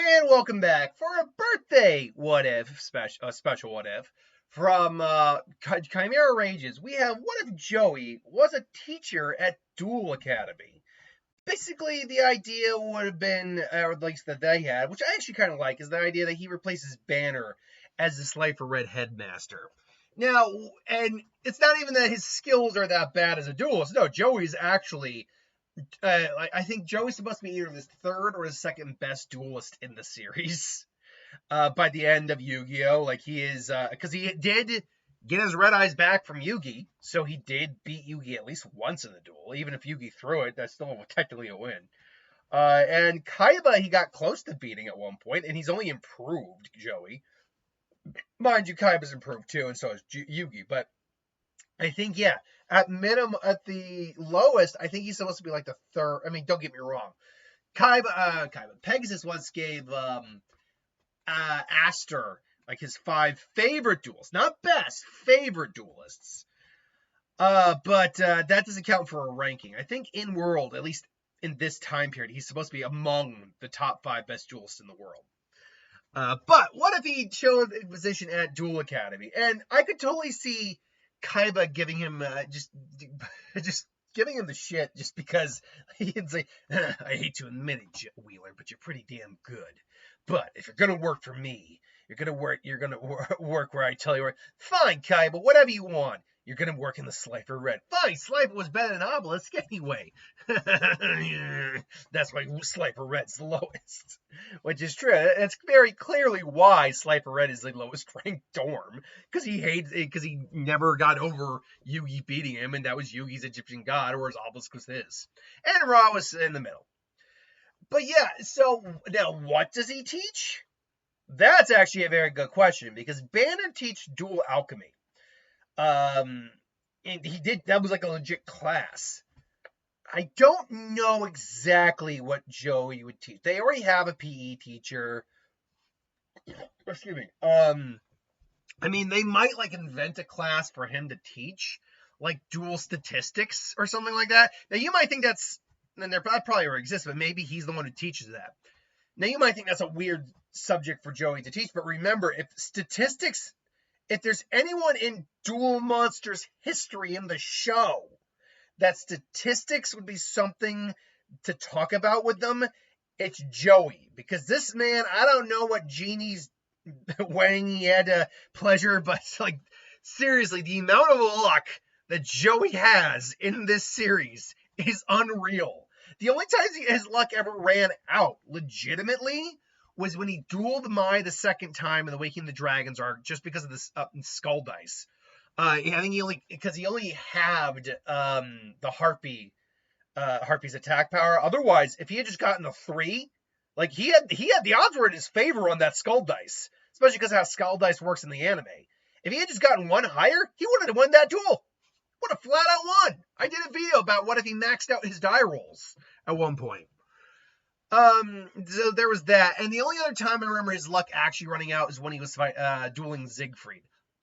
And welcome back for a birthday special what if from Chimera Ranges. We have what if Joey was a teacher at Duel Academy? Basically, the idea would have been, or at least that they had, which I actually kind of like, is the idea that he replaces Banner as the Slifer Red headmaster. Now, and it's not even that his skills are that bad as a duelist. No, Joey's actually I think Joey's supposed to be either the third or the second best duelist in the series. By the end of Yu-Gi-Oh, like he is, because he did get his red eyes back from Yugi, so he did beat Yugi at least once in the duel. Even if Yugi threw it, that's still technically a win. And Kaiba, he got close to beating at one point, and he's only improved Joey. Mind you, Kaiba's improved too, and so is Yugi. But I think, yeah, at the lowest, I think he's supposed to be like the third. I mean, don't get me wrong. Pegasus once gave Aster like his 5 favorite duels, not best, favorite duelists. But that doesn't count for a ranking. I think in world, at least in this time period, he's supposed to be among the top 5 best duelists in the world. But what if he showed a position at Duel Academy? And I could totally see Kaiba giving him just giving him the shit just because he'd say, I hate to admit it, Wheeler, but you're pretty damn good. But if you're gonna work for me, you're gonna work where I tell you where. Fine, Kaiba, whatever you want. You're gonna work in the Slifer Red. Fine, Slifer was better than Obelisk anyway. That's why Slifer Red's the lowest. Which is true. That's very clearly why Slifer Red is the lowest ranked dorm. Because he never got over Yugi beating him, and that was Yugi's Egyptian god, whereas Obelisk was his. And Ra was in the middle. But yeah, so now what does he teach? That's actually a very good question, because Banner teach dual alchemy. And that was like a legit class. I don't know exactly what Joey would teach. They already have a PE teacher. Excuse me. I mean, they might like invent a class for him to teach, like dual statistics or something like that. Now you might think that probably already exists, but maybe he's the one who teaches that. Now you might think that's a weird subject for Joey to teach, but remember, if there's anyone in Duel Monsters history in the show that statistics would be something to talk about with them, it's Joey. Because this man, I don't know what genie's wang he had pleasure, but like seriously, the amount of luck that Joey has in this series is unreal. The only time his luck ever ran out, legitimately, was when he dueled Mai the second time in the Waking the Dragons arc, just because of this skull dice. I think he only halved the Harpy's attack power. Otherwise, if he had just gotten a 3, like he had the odds were in his favor on that skull dice, especially because of how skull dice works in the anime. If he had just gotten 1 higher, he would have won that duel. Would have flat out won. I did a video about what if he maxed out his die rolls at one point. So there was that, and the only other time I remember his luck actually running out is when he was dueling Siegfried.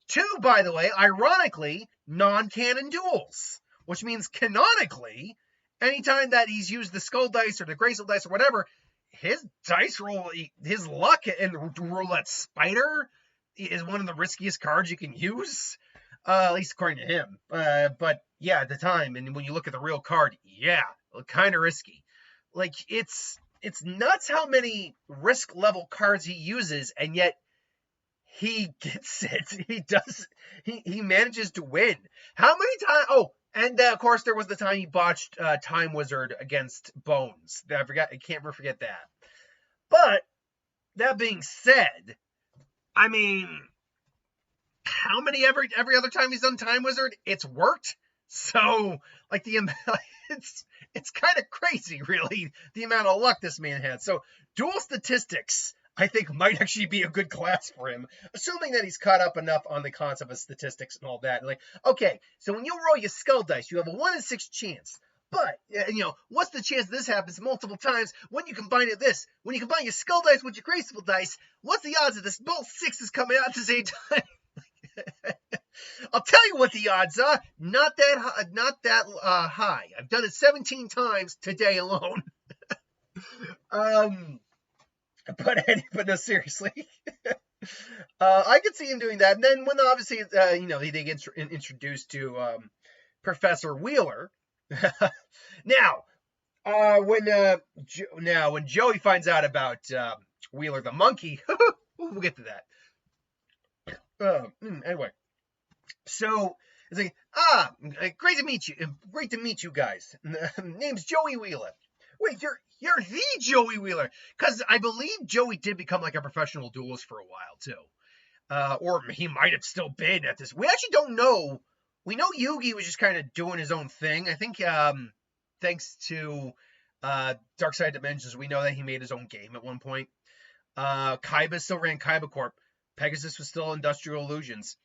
2, by the way, ironically, non-canon duels, which means canonically, anytime that he's used the skull dice or the Graysoul dice or whatever, his dice roll, his luck in Roulette Spider is one of the riskiest cards you can use, at least according to him. But yeah, at the time, and when you look at the real card, yeah, kind of risky. Like, it's nuts how many risk level cards he uses, and yet he gets it. He manages to win. How many times? Oh, and of course there was the time he botched Time Wizard against Bones. I can't ever forget that. But that being said, I mean, how many every other time he's done Time Wizard, it's worked. So like it's kind of crazy, really, the amount of luck this man had. So dual statistics, I think, might actually be a good class for him, assuming that he's caught up enough on the concept of statistics and all that. Like, okay, so when you roll your skull dice, you have a 1 in 6 chance. But, what's the chance this happens multiple times when you combine when you combine your skull dice with your graceful dice, what's the odds of both 6s coming out at the same time? I'll tell you what the odds are. Not that high. I've done it 17 times today alone. But no, seriously. I could see him doing that. And then when obviously, he did get introduced to Professor Wheeler. Now, when Joey finds out about Wheeler the monkey, we'll get to that. Anyway, so it's like, great to meet you. Great to meet you guys. Name's Joey Wheeler. Wait, you're the Joey Wheeler, because I believe Joey did become like a professional duelist for a while too, or he might have still been at this. We actually don't know. We know Yugi was just kind of doing his own thing. I think thanks to Dark Side Dimensions, we know that he made his own game at one point. Kaiba still ran Kaiba Corp. Pegasus was still Industrial Illusions.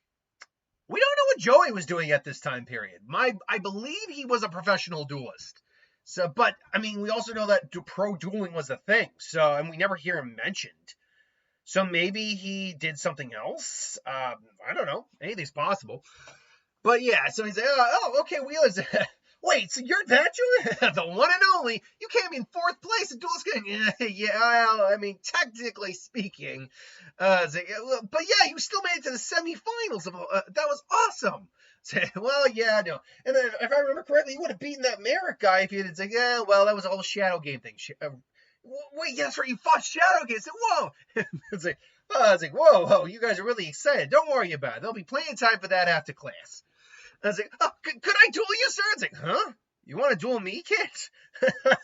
We don't know what Joey was doing at this time period. I believe he was a professional duelist. So, but I mean, we also know that pro dueling was a thing. So, and we never hear him mentioned. So maybe he did something else. I don't know. Anything's possible. But yeah, so he's like, okay, Wheeler's. Wait, so you're that Joey? The one and only? You came in 4th place in duelist game. Yeah, well, I mean, technically speaking. But yeah, you still made it to the semifinals. That was awesome. Well, yeah, no. And then, if I remember correctly, you would have beaten that Merrick guy if you had said, yeah, well, that was all Shadow Game thing. Wait, yeah, that's right, you fought Shadow Game. I said, whoa. I was like, whoa, you guys are really excited. Don't worry about it. There'll be plenty of time for that after class. I was like, could I duel you, sir? It's like, huh? You want to duel me, kid?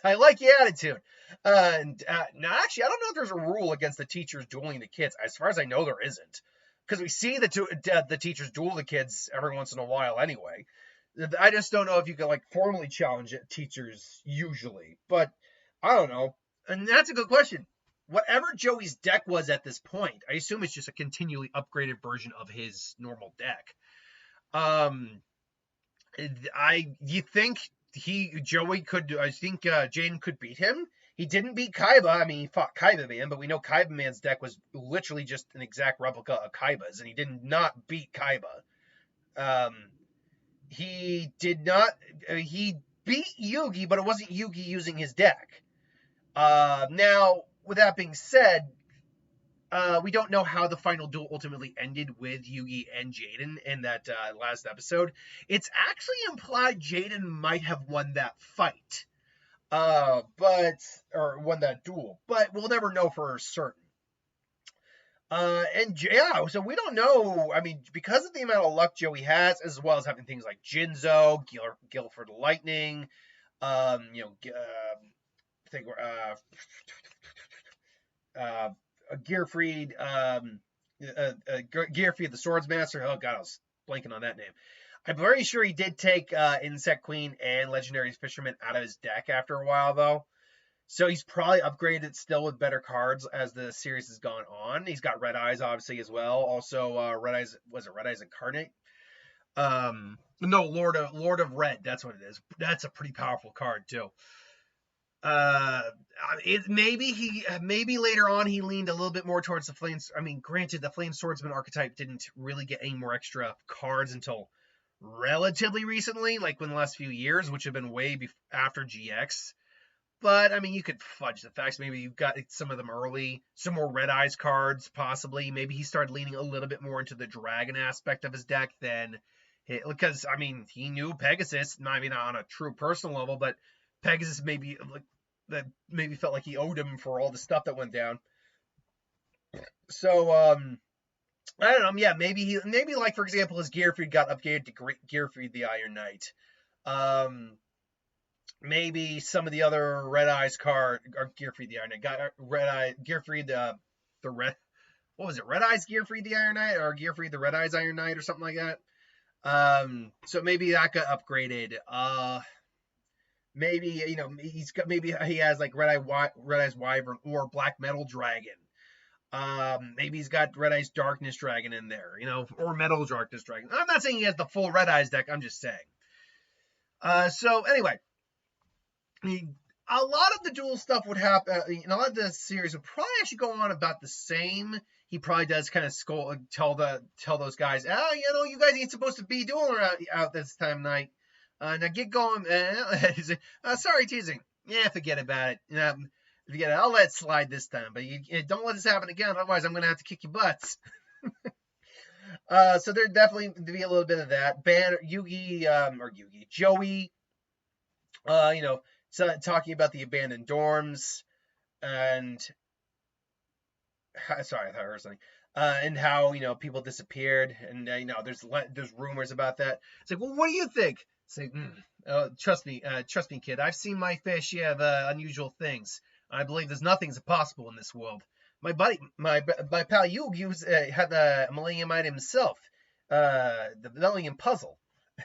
I like your attitude. No, actually, I don't know if there's a rule against the teachers dueling the kids. As far as I know, there isn't. Because we see the teachers duel the kids every once in a while anyway. I just don't know if you can, like, formally challenge teachers usually. But, I don't know. And that's a good question. Whatever Joey's deck was at this point, I assume it's just a continually upgraded version of his normal deck. You think Joey could, I think Jaden could beat him. He didn't beat Kaiba. I mean, he fought Kaiba Man, but we know Kaiba Man's deck was literally just an exact replica of Kaiba's, and he did not beat Kaiba. He beat Yugi, but it wasn't Yugi using his deck. Now, with that being said, we don't know how the final duel ultimately ended with Yugi and Jaden in that last episode. It's actually implied Jaden might have won that fight, or won that duel, but we'll never know for certain. So we don't know. I mean, because of the amount of luck Joey has, as well as having things like Jinzo, Guilford Lightning, Gearfried, Gearfried the Swordsmaster. Oh god, I was blanking on that name. I'm very sure he did take Insect Queen and Legendary Fisherman out of his deck after a while, though. So he's probably upgraded still with better cards as the series has gone on. He's got Red Eyes, obviously, as well. Also, Red Eyes, was it Red Eyes Incarnate? No, Lord of Red, that's what it is. That's a pretty powerful card, too. Maybe later on he leaned a little bit more towards the Flames. I mean, granted, the Flame Swordsman archetype didn't really get any more extra cards until relatively recently, like in the last few years, which have been way after GX. But, I mean, you could fudge the facts. Maybe you got some of them early. Some more Red Eyes cards, possibly. Maybe he started leaning a little bit more into the dragon aspect of his deck than... Because, I mean, he knew Pegasus, maybe not on a true personal level, but Pegasus maybe felt like he owed him for all the stuff that went down. So, I don't know. Yeah, maybe like, for example, his Gearfried got upgraded to Gearfried the Iron Knight. Maybe some of the other Red Eyes card, or Gearfried the Iron Knight, got Gearfried the Red, what was it, Red Eyes Gearfried the Iron Knight, or Gearfried the Red Eyes Iron Knight, or something like that. So maybe that got upgraded. Maybe, he has like Red Eyes Wyvern or Black Metal Dragon. Maybe he's got Red Eyes Darkness Dragon in there, or Metal Darkness Dragon. I'm not saying he has the full Red Eyes deck, I'm just saying. So anyway, a lot of the duel stuff would happen, a lot of the series would probably actually go on about the same. He probably does kind of tell those guys, you guys ain't supposed to be dueling out this time of night. Now get going. Sorry, teasing. Yeah, forget about it. Yeah, I'll let it slide this time, but you don't let this happen again. Otherwise, I'm gonna have to kick your butts. So there definitely to be a little bit of that. Joey, talking about the abandoned dorms and sorry, I thought I heard something. And how people disappeared, and there's rumors about that. It's like, well, what do you think? It's like, trust me, kid. I've seen my fair share of unusual things. I believe there's nothing's impossible in this world. My buddy, my pal Yug had the Millennium Item himself, the Millennium Puzzle,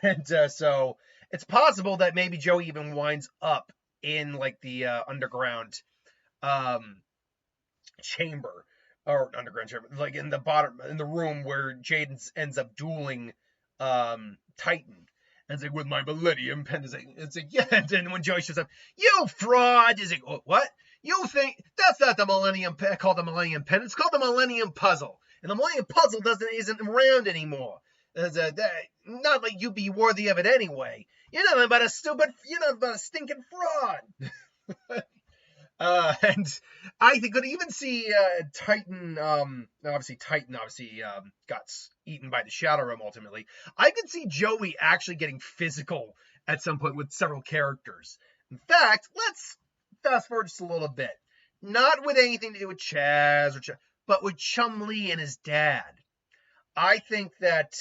and so it's possible that maybe Joey even winds up in like the underground chamber or underground chamber, like in the room where Jaden ends up dueling Titan. And it's like, with my Millennium Pen. It's like, yeah. And then when Joey shows up, you fraud! Is like, oh, what? You think that's not the Millennium Pen called the Millennium Pen? It's called the Millennium Puzzle, and the Millennium Puzzle isn't around anymore. Not like you'd be worthy of it anyway. You're not about a stinking fraud. And I could even see Titan. Titan got eaten by the Shadow Realm ultimately. I could see Joey actually getting physical at some point with several characters. In fact, let's fast forward just a little bit. Not with anything to do with Chaz but with Chumley and his dad. I think that,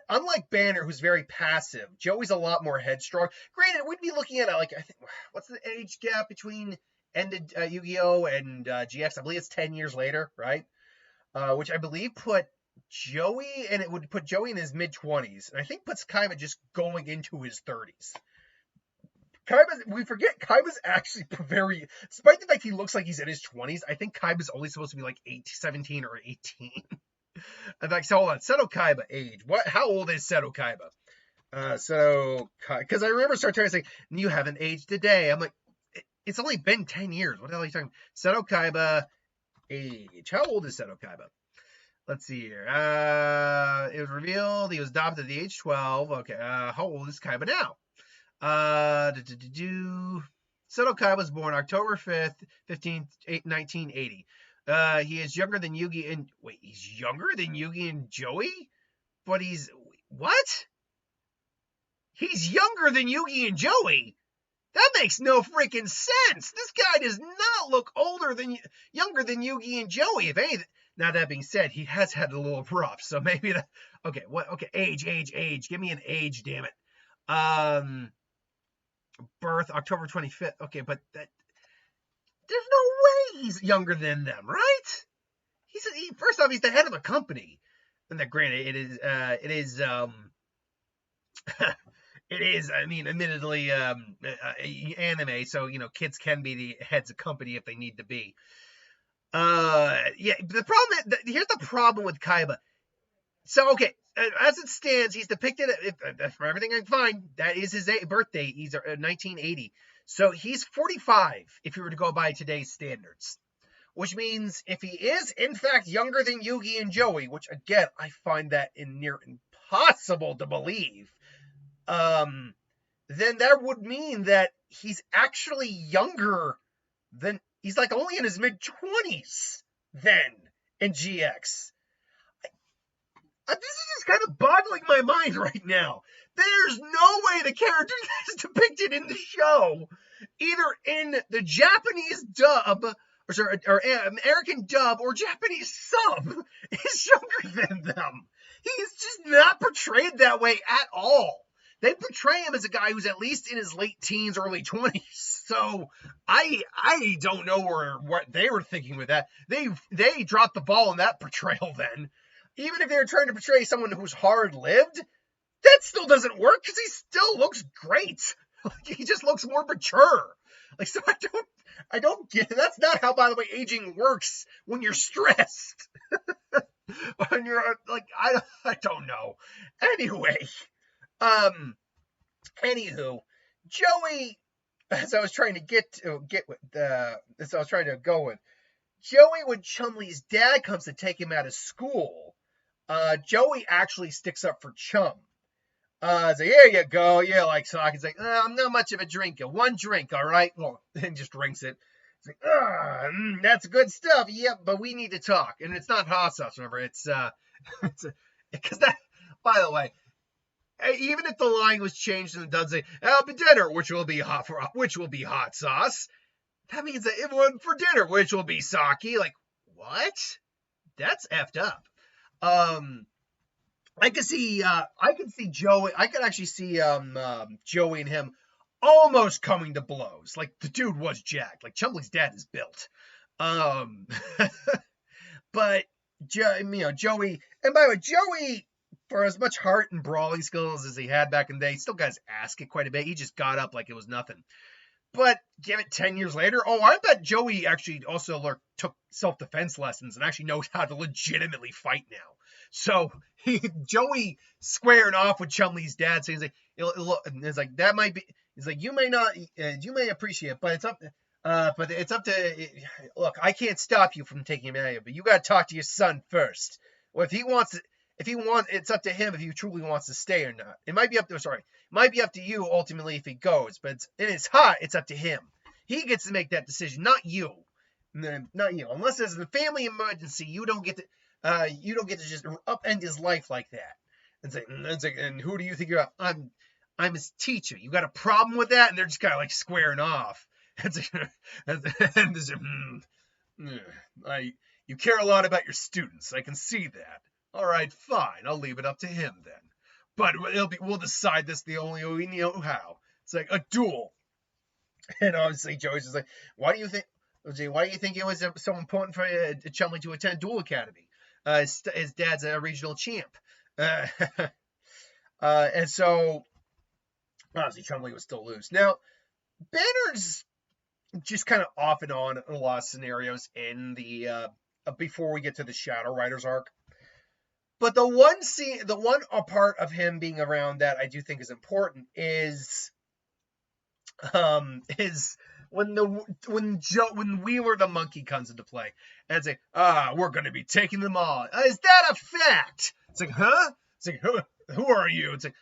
unlike Banner, who's very passive, Joey's a lot more headstrong. Granted, we'd be looking at what's the age gap between ended Yu-Gi-Oh! And GX? I believe it's 10 years later, right? Which I believe it would put Joey in his mid-20s, and I think puts Kaiba just going into his 30s. We forget Kaiba's actually despite the fact he looks like he's in his 20s, I think Kaiba's only supposed to be like 17 or 18. In fact, so hold on, Seto Kaiba age. How old is Seto Kaiba? Because I remember Sartori saying, you haven't aged a day. I'm like, it's only been 10 years. What the hell are you talking about? Seto Kaiba age. How old is Seto Kaiba? Let's see here. It was revealed he was adopted at the age 12. Okay. How old is Kaiba now? Seto Kaiba was born October 5th, 1980. He is younger than Yugi and... Wait, he's younger than Yugi and Joey? But what? He's younger than Yugi and Joey? That makes no freaking sense. This guy does not look younger than Yugi and Joey. If anything, now that being said, he has had a little rough, so maybe okay, age. Give me an age, damn it. Birth October 25th. Okay, but there's no way he's younger than them, right? First off, he's the head of a company. And that, granted, it is it is, admittedly, anime, so, kids can be the heads of company if they need to be. Here's the problem with Kaiba. So, okay, as it stands, he's depicted, for everything I'm fine, that is his birthday. He's 1980. So he's 45 if you were to go by today's standards. Which means if he is, in fact, younger than Yugi and Joey, which, again, I find that near impossible to believe, then that would mean that he's actually younger than... He's like only in his mid-20s then in GX. This is just kind of boggling my mind right now. There's no way the character is depicted in the show, either in the Japanese dub, or American dub, or Japanese sub, is younger than them. He's just not portrayed that way at all. They portray him as a guy who's at least in his late teens, early 20s. So I don't know what they were thinking with that. They dropped the ball in that portrayal then. Even if they were trying to portray someone who's hard-lived, that still doesn't work because he still looks great. He just looks more mature. So I don't get it. That's not how, by the way, aging works when you're stressed. When you're I don't know. Anyway. Anywho, Joey, as I was trying to go with, Joey, when Chumley's dad comes to take him out of school, Joey actually sticks up for Chum. It's like, here you go, yeah, like sake. He's like, I'm not much of a drinker. One drink, all right? Well, and just drinks it. That's good stuff. Yep, but we need to talk. And it's not hot sauce, remember. It's because that, by the way, even if the line was changed and it does say, "I'll be dinner," which will be hot sauce, that means that it would for dinner, which will be sake. Like, what? That's effed up. I could see Joey. I could actually see Joey and him almost coming to blows. Like, the dude was jacked. Like, Chumley's dad is built. But Joey, and by the way, Joey, for as much heart and brawling skills as he had back in the day, he still got his ass kicked quite a bit. He just got up like it was nothing. But give it 10 years later, I bet Joey actually also took self-defense lessons and actually knows how to legitimately fight now. So Joey squaring off with Chumley's dad, saying it's like that might be. He's like, you may appreciate it, but it's up. But it's up to. Look, I can't stop you from taking him out of you, but you got to talk to your son first. Well, it's up to him if he truly wants to stay or not. It might be up to you ultimately if he goes, but it's up to him. He gets to make that decision, not you. Not you. Unless there's a family emergency, you don't get to just upend his life like that. And who do you think you're? I'm his teacher. You got a problem with that? And they're just kind of like squaring off. You care a lot about your students. I can see that. All right, fine. I'll leave it up to him then. But we'll decide this the only way we know how. It's like a duel. And obviously Joey's just like, why do you think it was so important for Chumley to attend Duel Academy? His dad's a regional champ. And so obviously Chumley was still loose. Now, Banner's just kind of off and on in a lot of scenarios in the before we get to the Shadow Riders arc. But the one part of him being around that I do think is important is when Wheeler the monkey comes into play and it's like, we're going to be taking them all. Is that a fact? It's like, huh? It's like, who are you? It's like,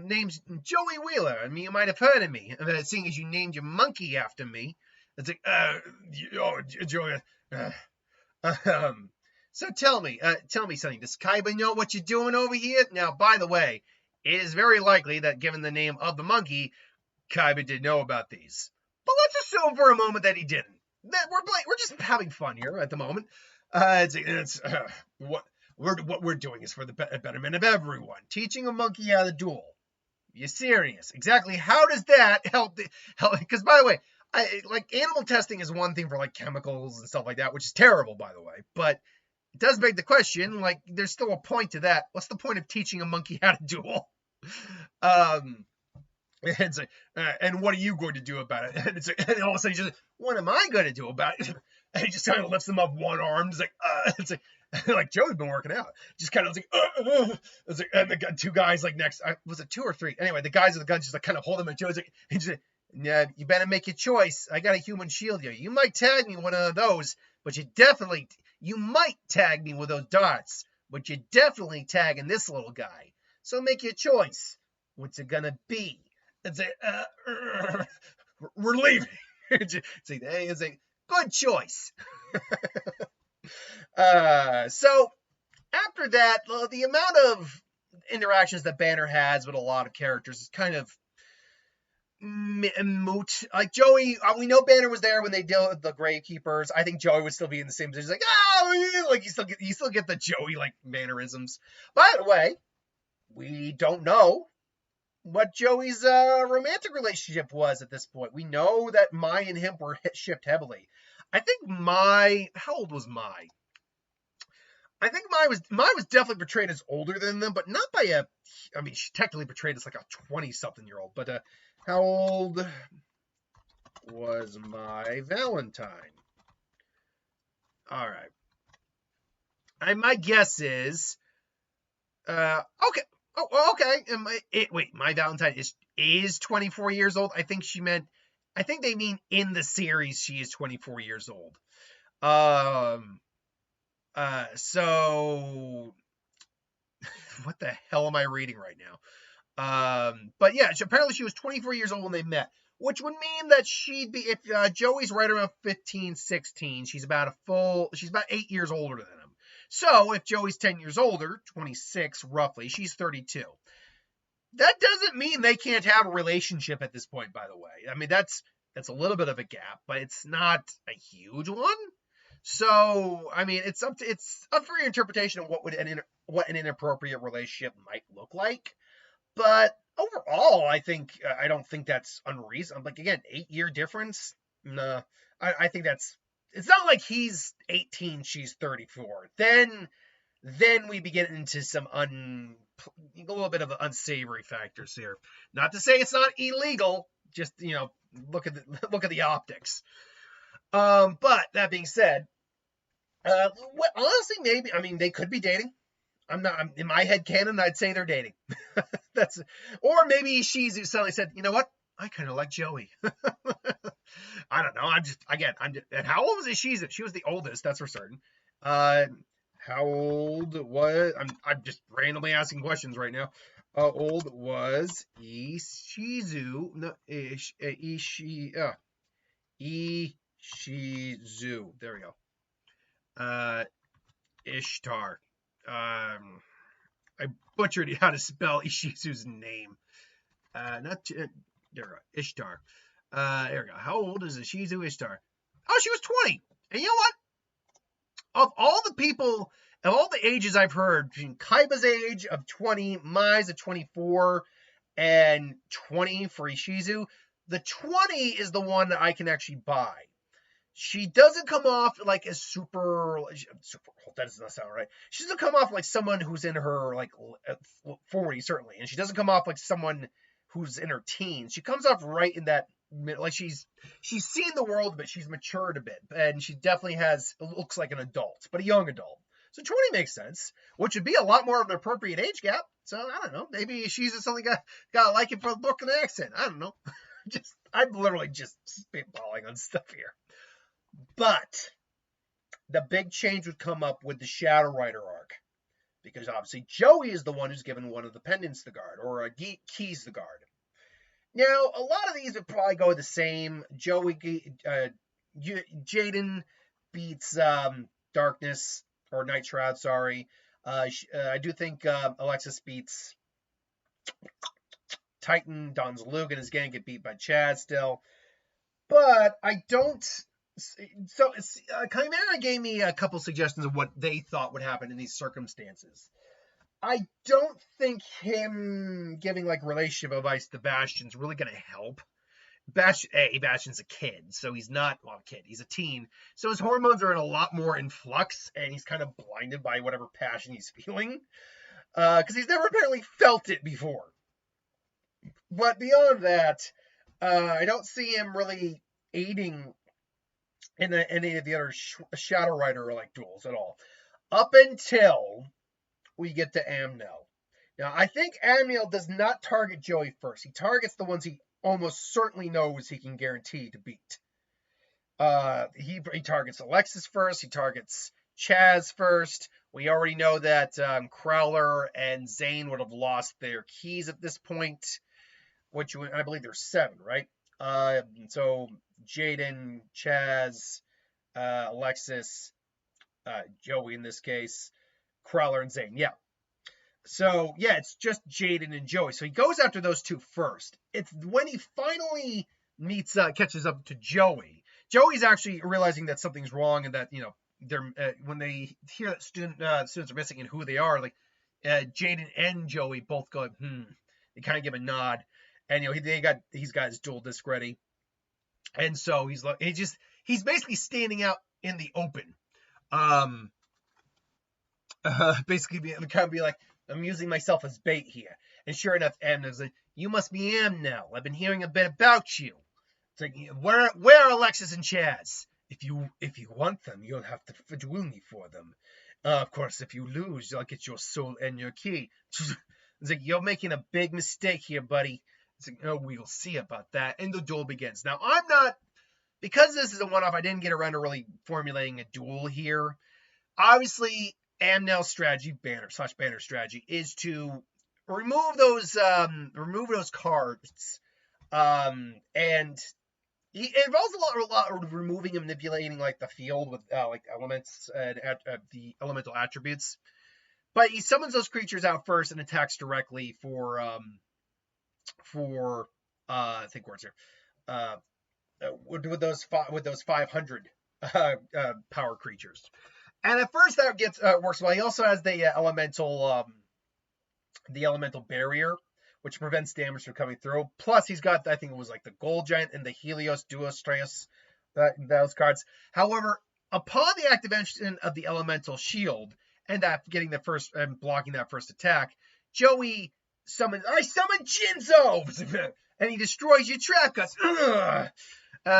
name's Joey Wheeler. I mean, you might have heard of me, seeing as you named your monkey after me. It's like, Joey. So tell me something. Does Kaiba know what you're doing over here? Now, by the way, it is very likely that given the name of the monkey, Kaiba did know about these. But let's assume for a moment that he didn't. We're just having fun here at the moment. What we're doing is for the betterment of everyone. Teaching a monkey how to duel. You're serious? Exactly. How does that help? Because by the way, animal testing is one thing for like chemicals and stuff like that, which is terrible, by the way. But it does beg the question, like, there's still a point to that. What's the point of teaching a monkey how to duel? And what are you going to do about it? And all of a sudden, he's just, what am I going to do about it? And he just kind of lifts them up one arm. It's like Joey's been working out. Just kind of and the two guys like next. Was it 2 or 3? Anyway, the guys with the guns just like kind of hold him. And Joey's like, yeah, you better make your choice. I got a human shield here. You might tag me one of those, but you might tag me with those darts, but you're definitely tagging this little guy. So make your choice. What's it gonna be? It's we're leaving. It's a good choice. So after that, the amount of interactions that Banner has with a lot of characters is kind of moot. Like Joey, we know Banner was there when they dealt with the Gravekeepers. I think Joey would still be in the same position. Like, you still get the Joey like mannerisms. By the way, we don't know what Joey's romantic relationship was at this point. We know that Mai and him were shipped heavily. I think how old was Mai? I think Mai was definitely portrayed as older than them, but not by she technically portrayed as like a 20-something-year-old, but how old was Mai Valentine? All right. My guess is, okay. Oh, okay. Mai Valentine is 24 years old. I think they mean in the series she is 24 years old. So what the hell am I reading right now? But yeah, apparently she was 24 years old when they met, which would mean that she'd be, if Joey's right around 15, 16, she's about 8 years older than him. So if Joey's 10 years older, 26 roughly, she's 32. That doesn't mean they can't have a relationship at this point, by the way. I mean, that's a little bit of a gap, but it's not a huge one. So, I mean, it's up for your interpretation of what an inappropriate relationship might look like. But overall, I don't think that's unreasonable. Like, again, 8-year difference. Nah, I think it's not like he's 18, she's 34. Then we begin into some a little bit of unsavory factors here. Not to say it's not illegal, just, look at the optics. But that being said, honestly, maybe, I mean, they could be dating. I'm in my head canon, I'd say they're dating. Or maybe she's suddenly said, you know what? I kind of like Joey. I don't know. And how old was Ishizu? She was the oldest, that's for certain. How old was, I'm just randomly asking questions right now. How old was Ishizu? No, Ishizu. There we go. Ishtar. I butchered how to spell Ishizu's name. There we go. Ishtar. There we go. How old is Ishizu Ishtar? Oh, she was 20. And you know what? Of all the ages I've heard, between Kaiba's age of 20, Mai's of 24, and 20 for Ishizu, the 20 is the one that I can actually buy. She doesn't come off like a super old. That does not sound right. She doesn't come off like someone who's in her like 40, certainly, and she doesn't come off like someone who's in her teens. She comes off right in that, like she's seen the world, but she's matured a bit, and she definitely looks like an adult, but a young adult. So 20 makes sense, which would be a lot more of an appropriate age gap. So I don't know. Maybe she's something got like it for the look and the accent. I don't know. I'm literally just spitballing on stuff here. But the big change would come up with the Shadow Rider arc, because obviously Joey is the one who's given one of the pendants the guard, or keys the guard. Now, a lot of these would probably go the same. Jaden beats Darkness, or Night Shroud, sorry. I do think Alexis beats Titan. Don Zaluga is going to get beat by Chad still. But I don't... So, Chimera gave me a couple suggestions of what they thought would happen in these circumstances. I don't think him giving like relationship advice to Bastion's really going to help. Bastion's a kid, so he's not, well, a kid, he's a teen. So his hormones are in a lot more in flux, and he's kind of blinded by whatever passion he's feeling. Because he's never apparently felt it before. But beyond that, I don't see him really aiding in any of the other Shadow Rider like duels at all, up until we get to Amnel. Now, I think Amnel does not target Joey first. He targets the ones he almost certainly knows he can guarantee to beat. He targets Alexis first. He targets Chaz first. We already know that Crowler and Zane would have lost their keys at this point, which I believe there's 7, right? So Jaden, Chaz, Alexis, Joey in this case, Crowler and Zane. Yeah. So yeah, it's just Jaden and Joey. So he goes after those 2 first. It's when he finally catches up to Joey. Joey's actually realizing that something's wrong, and that they're when they hear that students are missing and who they are, like Jaden and Joey both go, They kind of give a nod. And he's got his dual disc ready, and so he's basically standing out in the open, basically be like, I'm using myself as bait here. And sure enough, Amnel's like, you must be Amnel. I've been hearing a bit about you. It's like, where are Alexis and Chaz? If you want them, you'll have to duel me for them. Of course, if you lose, I'll get your soul and your key. It's like, you're making a big mistake here, buddy. It's like, oh, we'll see about that. And the duel begins. Now, because this is a one-off, I didn't get around to really formulating a duel here. Obviously, Amnel's strategy, banner strategy, is to remove those cards And it involves a lot of removing and manipulating like the field with like elements and the elemental attributes. But he summons those creatures out first and attacks directly for I think words here with those 500 power creatures. And at first that gets works well. He also has the elemental barrier, which prevents damage from coming through. Plus, he's got, I think it was like the Gold Giant and the Helios Duostraeus, those cards. However, upon the activation of the Elemental Shield and that getting the first and blocking that first attack, Joey summons. I summon Jinzo, and he destroys your trap cards.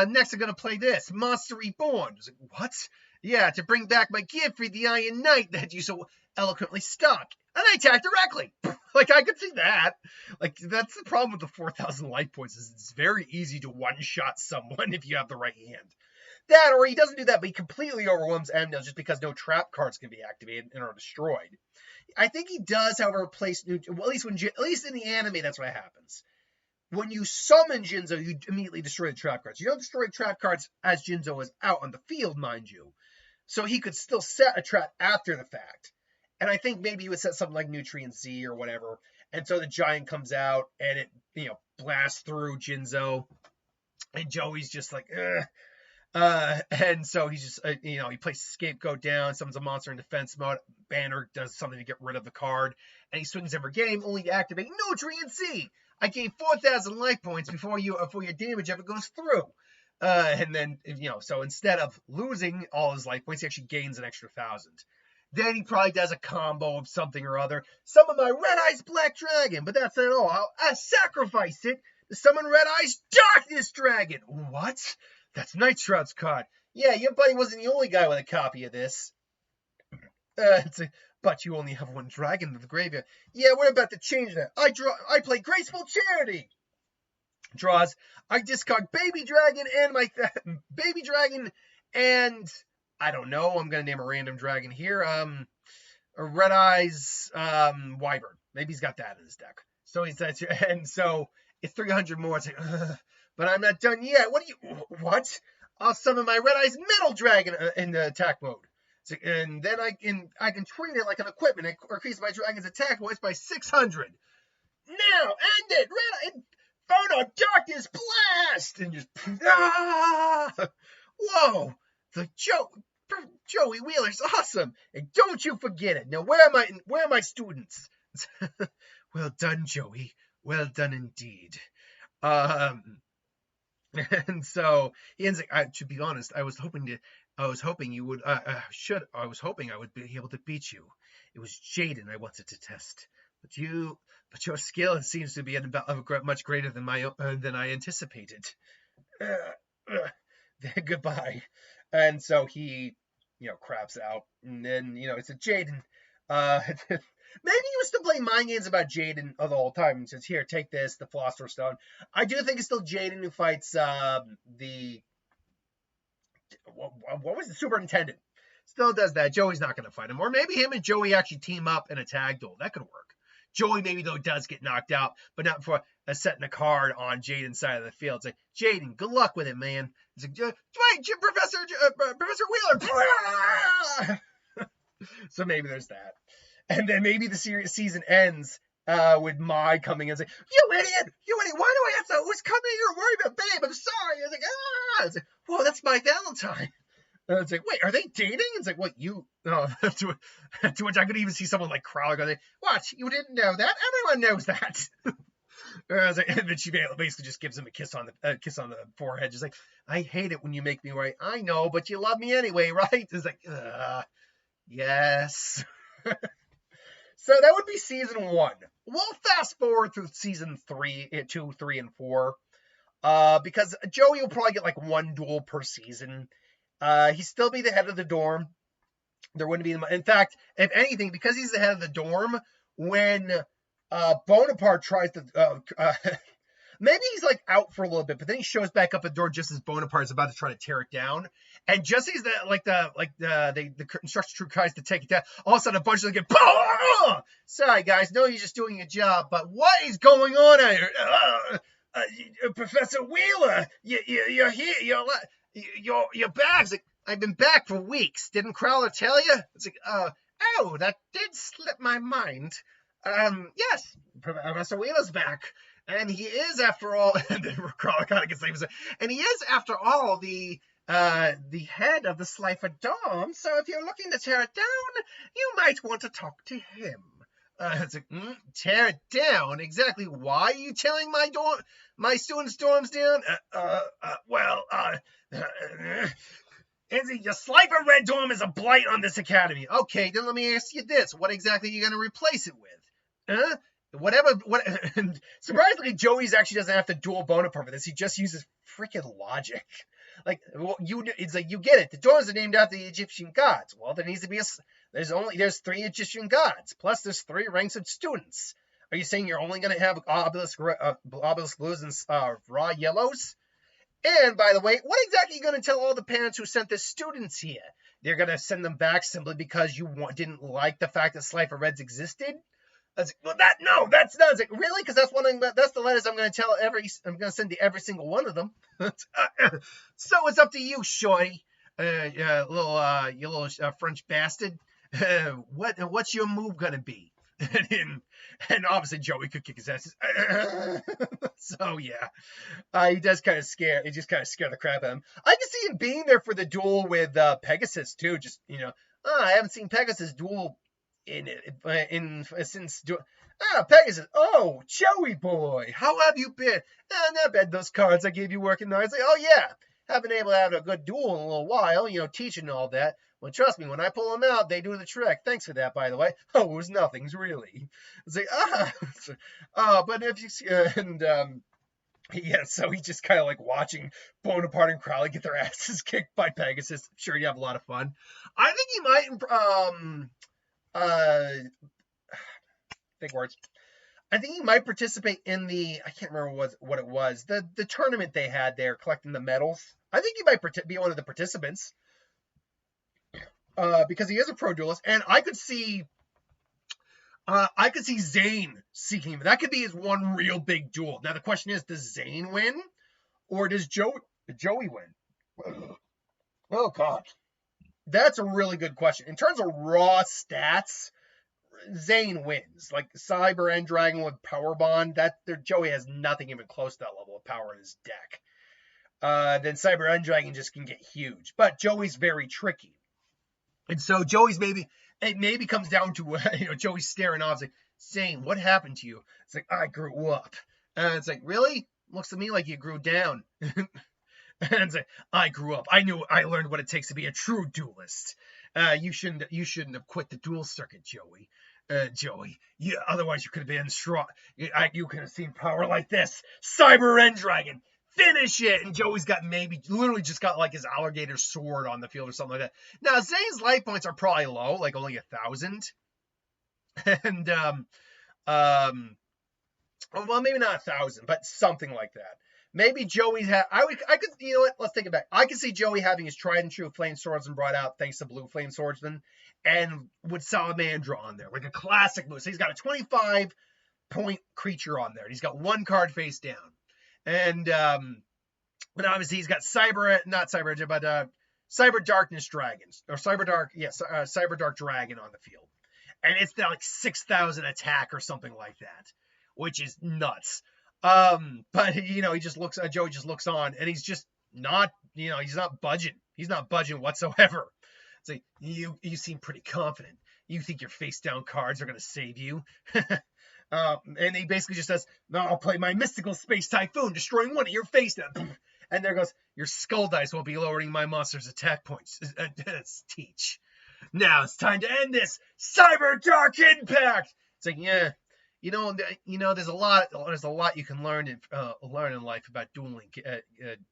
Next, I'm gonna play this Monster Reborn. I was like, what? Yeah, to bring back my gift for the Iron Knight that you so eloquently stuck. And I attack directly. Like, I could see that. Like, that's the problem with the 4,000 life points is it's very easy to one-shot someone if you have the right hand. That, or he doesn't do that, but he completely overwhelms Amnil just because no trap cards can be activated and are destroyed. I think he does, however, replace well, at least in the anime, that's what happens. When you summon Jinzo, you immediately destroy the trap cards. You don't destroy trap cards as Jinzo is out on the field, mind you. So he could still set a trap after the fact. And I think maybe he would set something like Nutrient Z or whatever. And so the giant comes out and it, blasts through Jinzo. And Joey's just like, ugh. And so he's just, he places Scapegoat down, summons a monster in defense mode. Banner does something to get rid of the card. And he swings every game only to activate Nutrient Z. I gain 4,000 life points before your damage ever goes through. And then, so instead of losing all his life points, he actually gains an extra 1,000. Then he probably does a combo of something or other. Summon my Red Eyes Black Dragon, but that's not all. I'll sacrifice it to summon Red Eyes Darkness Dragon. What? That's Night Shroud's card. Yeah, your buddy wasn't the only guy with a copy of this. But you only have one dragon in the graveyard. Yeah, we're about to change that. I play Graceful Charity. Draws. I discard Baby Dragon and my Baby Dragon and I don't know. I'm gonna name a random dragon here. A Red Eyes Wyvern. Maybe he's got that in his deck. So so it's 300 more. It's like, but I'm not done yet. What? I'll summon my Red Eyes Metal Dragon in the attack mode. And then I can treat it like an equipment and increase my dragon's attack points by 600. Now end it. Red Eye Photo Darkness Blast and just whoa. The Joey Wheeler's awesome, and don't you forget it. Now, where are my students? Well done, Joey. Well done indeed. And so he ends. To be honest, I was hoping you would. I would be able to beat you. It was Jaden I wanted to test, but your skill seems to be much greater than I anticipated. Goodbye. And so he, craps out. And then, it's a Jaden. Maybe he was still playing mind games about Jaden the whole time. He says, here, take this, the Philosopher's Stone. I do think it's still Jaden who fights what was the Superintendent? Still does that. Joey's not going to fight him. Or maybe him and Joey actually team up in a tag duel. That could work. Joey maybe, though, does get knocked out, but not before setting a card on Jaden's side of the field. It's like, Jaden, good luck with it, man. It's like, Professor Wheeler. So maybe there's that. And then maybe the season ends with Mai coming in and saying, you idiot, why do I have to always come in here and worry about babe? I'm sorry. It's like, It's like, whoa, that's my Valentine. And it's like, wait, are they dating? It's like, what, you? To which I could even see someone like Crowley going, what, you didn't know that? Everyone knows that. And then she basically just gives him a kiss on the forehead. Just like, I hate it when you make me right. I know, but you love me anyway, right? It's like, yes. So that would be season 1. We'll fast forward through season 2, 3, and 4. Because Joey will probably get like 1 duel per season. He'd still be the head of the dorm. There wouldn't be, in fact, if anything, because he's the head of the dorm, when Bonaparte tries to, maybe he's like out for a little bit, but then he shows back up at the door just as Bonaparte is about to try to tear it down. And just as the construction crew tries to take it down, all of a sudden a bunch of them get, sorry guys, no, you're just doing your job, but what is going on out here? Professor Wheeler, you're here. You're back. It's like, I've been back for weeks. Didn't Crowler tell you? It's like, oh, that did slip my mind. Yes, Professor Wheeler's back. And he is, after all, and then Crowler kind of gets like, and he is, after all, the head of the Slifer Dome. So if you're looking to tear it down, you might want to talk to him. It's like, tear it down? Exactly why are you tearing my students' dorms down? Izzy, your Slifer Red Dorm is a blight on this academy. Okay, then let me ask you this. What exactly are you going to replace it with? And surprisingly, Joey's actually doesn't have to dual Bonaparte for this. He just uses freaking logic. Like, it's like, you get it. The dorms are named after the Egyptian gods. Well, there needs to be there's 3 Egyptian gods, plus there's 3 ranks of students. Are you saying you're only going to have obelisk blues and raw yellows? And by the way, what exactly are you going to tell all the parents who sent the students here? They're going to send them back simply because you didn't like the fact that Slifer Reds existed? That's not. It's like, really? Because that's the letters I'm going to I'm going to send to every single one of them. So it's up to you, shorty. You little French bastard. What's your move going to be? And obviously Joey could kick his ass. So yeah, he does kind of scare. He just kind of scared the crap out of him. I can see him being there for the duel with Pegasus too. Just I haven't seen Pegasus duel since Pegasus. Oh, Joey boy, how have you been? Not bad. Those cards I gave you working nicely. Oh yeah, haven't been able to have a good duel in a little while. Teaching and all that. Well, trust me, when I pull them out, they do the trick. Thanks for that, by the way. Oh, it was nothings, really. It's like, but if you see, so he's just kind of like watching Bonaparte and Crowley get their asses kicked by Pegasus. I'm sure he'd have a lot of fun. I think he might, big words. I think he might participate in I can't remember what it was, the tournament they had there, collecting the medals. I think he might be one of the participants. Because he is a pro duelist, and I could see Zane seeking him. That could be his one real big duel. Now the question is, does Zane win, or does Joey win? Oh God, that's a really good question. In terms of raw stats, Zane wins. Like Cyber End Dragon with Power Bond, Joey has nothing even close to that level of power in his deck. Then Cyber End Dragon just can get huge, but Joey's very tricky. And so Joey's maybe comes down to, Joey's staring off. It's like, Zane, what happened to you? It's like, I grew up. And it's like, really? Looks to me like you grew down. And it's like, I grew up. I learned what it takes to be a true duelist. You shouldn't have quit the duel circuit, Joey. Joey, otherwise you could have been strong. You could have seen power like this. Cyber End Dragon. Finish it! And Joey's literally just got like his alligator sword on the field or something like that. Now, Zane's life points are probably low, like only 1,000. And, well, maybe not 1,000, but something like that. Maybe Joey I could, let's take it back. I could see Joey having his tried and true flame swordsman brought out thanks to Blue Flame Swordsman, and with Salamandra on there, like a classic move. So he's got a 25-point creature on there, and he's got 1 card face down. And, but obviously he's got Cyber Darkness Dragons, or Cyber Dark Dragon on the field. And it's like 6,000 attack or something like that, which is nuts. But Joey just looks on, and he's just not, he's not budging. He's not budging whatsoever. It's like, you seem pretty confident. You think your face down cards are going to save you? And he basically just says, no, I'll play my mystical space typhoon, destroying one of your face down. And there goes, your skull dice will be lowering my monster's attack points. Teach. Now it's time to end this. Cyber Dark Impact. It's like, yeah, there's a lot you can learn in life about dueling,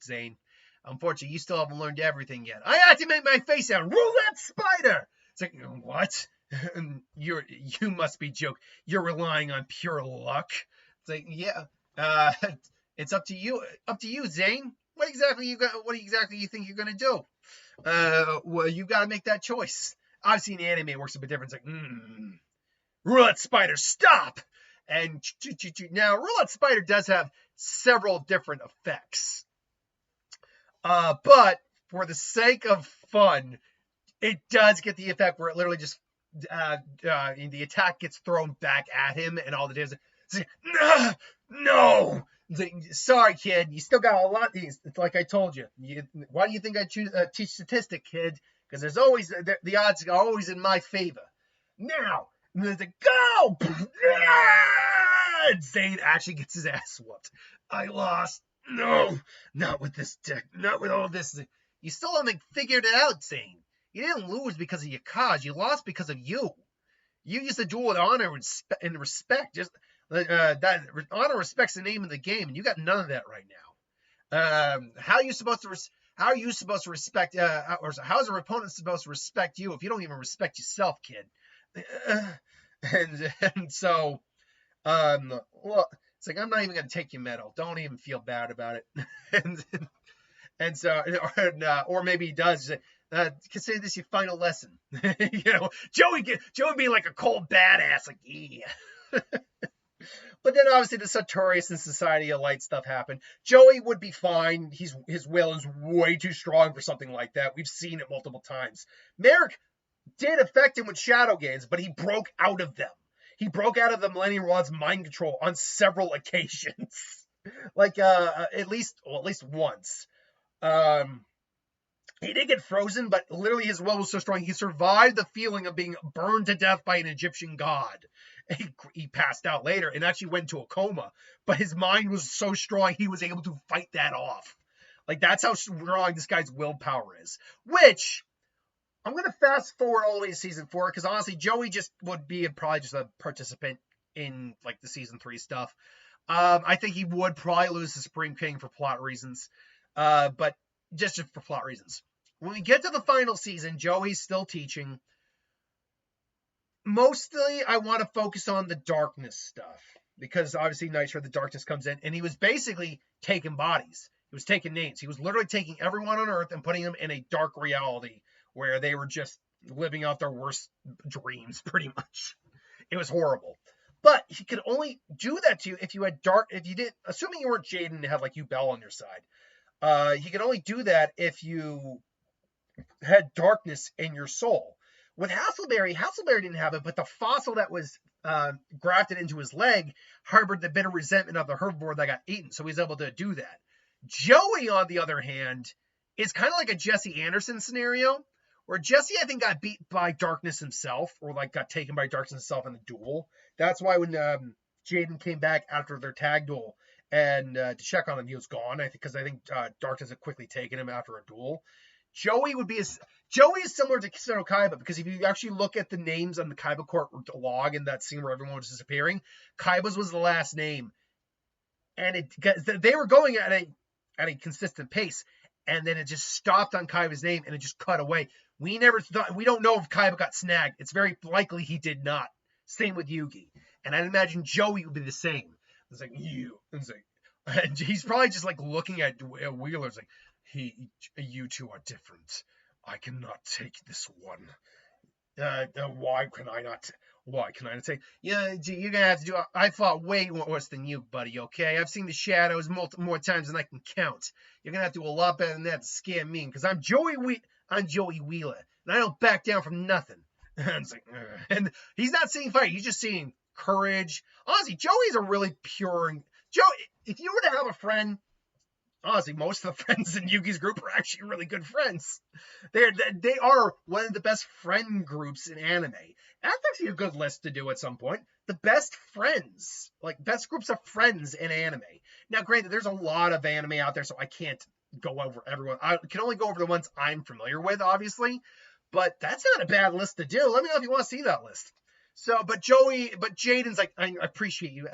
Zane. Unfortunately, you still haven't learned everything yet. I activate my face down. Roulette Spider. It's like, what? You must be joking. You're relying on pure luck. It's like, yeah. It's up to you. Up to you, Zane. What exactly you think you're gonna do? Well, you got to make that choice. Obviously, in the anime, it works a bit different. It's like, Roulette Spider, stop! And now, Roulette Spider does have several different effects. But for the sake of fun, it does get the effect where it literally just the attack gets thrown back at him, and all the damage. No. Sorry, kid. You still got a lot. It's like I told you. Why do you think I teach statistic, kid? Because there's always the odds are always in my favor. Now, go. Zane actually gets his ass whooped. I lost. No, not with this deck. Not with all this. You still haven't figured it out, Zane. You didn't lose because of your cause. You lost because of you. You used to duel with honor and respect. Just that honor respects the name of the game, and you got none of that right now. How are you supposed to respect? Or how is your opponent supposed to respect you if you don't even respect yourself, kid? And so, well, it's like I'm not even gonna take your medal. Don't even feel bad about it. and so, or maybe he does. Consider this your final lesson. Joey being like a cold badass, like yeah. But then obviously the Sartorius and Society of Light stuff happened. Joey would be fine. His will is way too strong for something like that. We've seen it multiple times. Merrick did affect him with shadow gains, but he broke out of them. He broke out of the Millennium Rod's mind control on several occasions. Like at least once. He did get frozen, but literally his will was so strong, he survived the feeling of being burned to death by an Egyptian god. He passed out later and actually went into a coma, but his mind was so strong, he was able to fight that off. Like, that's how strong this guy's willpower is. Which, I'm going to fast forward all the way to season 4, because honestly, Joey just would be probably just a participant in, like, the season 3 stuff. I think he would probably lose the Supreme King for plot reasons, but just for plot reasons. When we get to the final season, Joey's still teaching. Mostly, I want to focus on the darkness stuff, because obviously Nitro, the darkness comes in, and he was basically taking bodies. He was taking names. He was literally taking everyone on Earth and putting them in a dark reality where they were just living out their worst dreams, pretty much. It was horrible. But he could only do that to you if you had assuming you weren't Jaden and had like you Bell on your side. He could only do that if you had darkness in your soul. With Hasselberry didn't have it, but the fossil that was grafted into his leg harbored the bitter resentment of the herbivore that got eaten, so he's able to do that. Joey, on the other hand, is kind of like a Jesse Anderson scenario, where Jesse, I think, got beat by darkness himself, or like got taken by darkness himself in the duel. That's why when Jaden came back after their tag duel and to check on him, he was gone. I think darkness had quickly taken him after a duel. Joey is similar to Kiseno Kaiba, because if you actually look at the names on the Kaiba court log in that scene where everyone was disappearing, Kaiba's was the last name, and they were going at a consistent pace, and then it just stopped on Kaiba's name and it just cut away. We don't know if Kaiba got snagged. It's very likely he did not. Same with Yugi, and I'd imagine Joey would be the same. It's like and he's probably just like looking at Wheeler, like, you two are different. I cannot take this one. Why can I not take? Yeah, you're gonna have to do. I fought way worse than you, buddy. Okay, I've seen the shadows more times than I can count. You're gonna have to do a lot better than that to scare me, because I'm Joey Wheeler, and I don't back down from nothing. And he's not seeing fight. He's just seeing courage. Honestly, Joey's a really pure. If you were to have a friend. Honestly, most of the friends in Yugi's group are actually really good friends. They are one of the best friend groups in anime. That's actually a good list to do at some point. The best friends, like best groups of friends in anime. Now, granted, there's a lot of anime out there, so I can't go over everyone. I can only go over the ones I'm familiar with, obviously. But that's not a bad list to do. Let me know if you want to see that list. So, but Jaden's like, I appreciate you,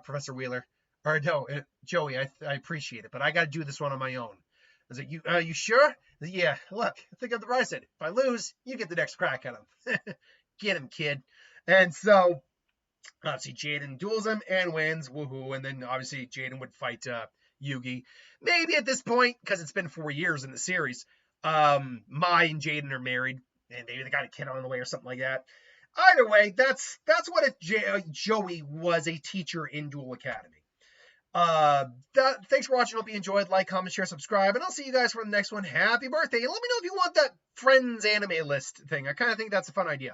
Professor Wheeler. Or no, Joey, I appreciate it, but I got to do this one on my own. I was like, you sure? Yeah, look, think of the right side. If I lose, you get the next crack at him. Get him, kid. And so, obviously, Jaden duels him and wins. Woohoo. And then, obviously, Jaden would fight Yugi. Maybe at this point, because it's been 4 years in the series, Mai and Jaden are married, and maybe they got a kid on the way or something like that. Either way, that's what if Joey was a teacher in Duel Academy. Thanks for watching. Hope you enjoyed. Like, comment, share, subscribe, and I'll see you guys for the next one. Happy birthday! And let me know if you want that friends anime list thing. I kind of think that's a fun idea.